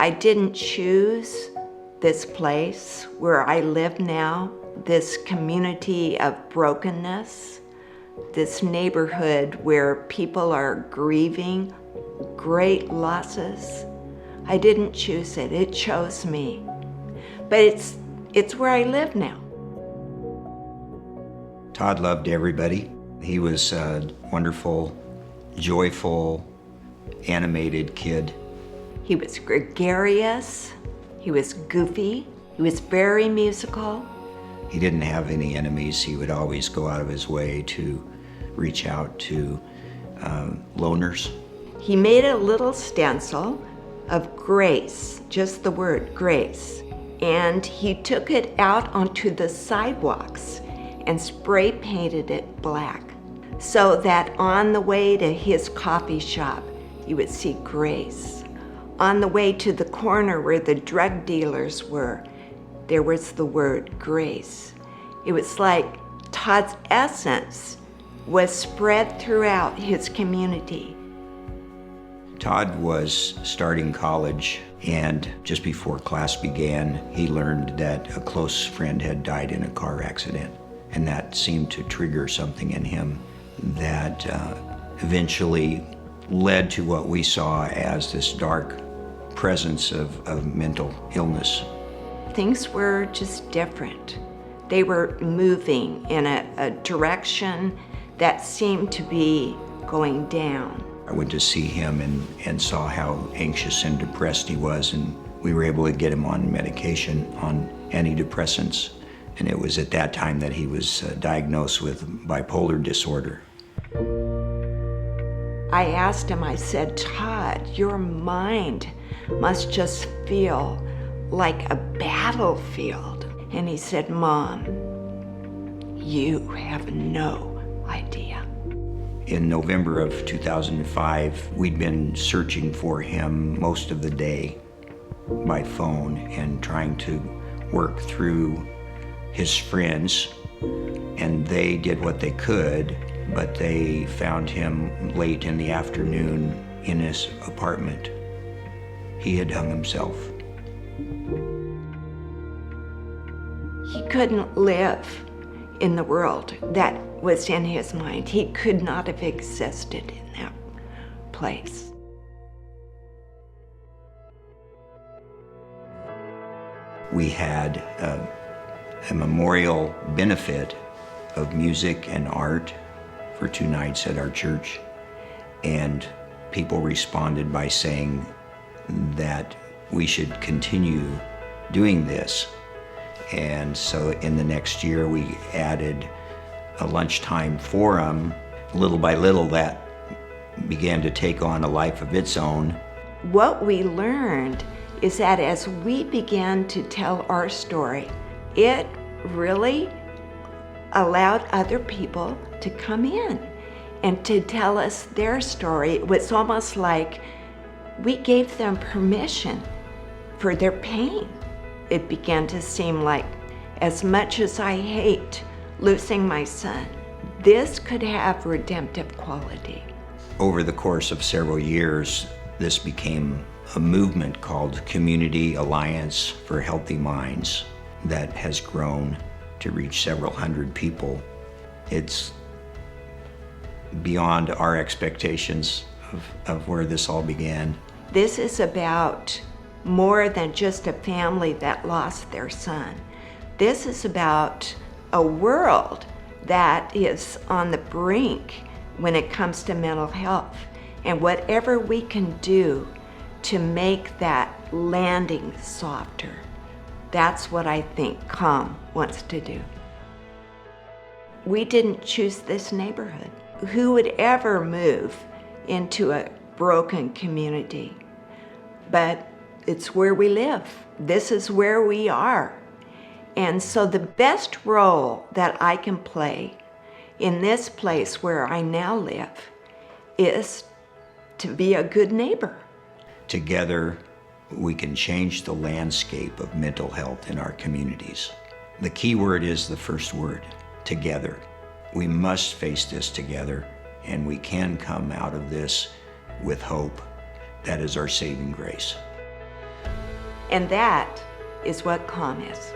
I didn't choose this place where I live now, this community of brokenness, this neighborhood where people are grieving great losses. I didn't choose it, it chose me. But it's where I live now. Todd loved everybody. He was a wonderful, joyful, animated kid. He was gregarious, he was goofy, he was very musical. He didn't have any enemies. He would always go out of his way to reach out to loners. He made a little stencil of grace, just the word grace, and he took it out onto the sidewalks and spray painted it black so that on the way to his coffee shop, you would see grace. On the way to the corner where the drug dealers were, there was the word grace. It was like Todd's essence was spread throughout his community. Todd was starting college, and just before class began, he learned that a close friend had died in a car accident. And that seemed to trigger something in him that eventually led to what we saw as this dark presence of mental illness. Things were just different. They were moving in a direction that seemed to be going down. I went to see him and saw how anxious and depressed he was, and we were able to get him on medication, on antidepressants. And it was at that time that he was diagnosed with bipolar disorder. I asked him, I said, Todd, your mind must just feel like a battlefield. And he said, Mom, you have no idea. In November of 2005, we'd been searching for him most of the day by phone and trying to work through his friends, and they did what they could, but they found him late in the afternoon in his apartment. He had hung himself. He couldn't live in the world that was in his mind. He could not have existed in that place. We had a memorial benefit of music and art for 2 nights at our church, and people responded by saying that we should continue doing this. And so in the next year we added a lunchtime forum. Little by little that began to take on a life of its own. What we learned is that as we began to tell our story, it really allowed other people to come in and to tell us their story. It was almost like we gave them permission for their pain. It began to seem like, as much as I hate losing my son, this could have redemptive quality. Over the course of several years, this became a movement called Community Alliance for Healthy Minds that has grown to reach several hundred people. It's beyond our expectations of where this all began. This is about more than just a family that lost their son. This is about a world that is on the brink when it comes to mental health, and whatever we can do to make that landing softer. That's what I think CAHM wants to do. We didn't choose this neighborhood. Who would ever move into a broken community? But it's where we live. This is where we are. And so the best role that I can play in this place where I now live is to be a good neighbor. Together, we can change the landscape of mental health in our communities. The key word is the first word, together. We must face this together, and we can come out of this with hope. That is our saving grace. And that is what CAHM is.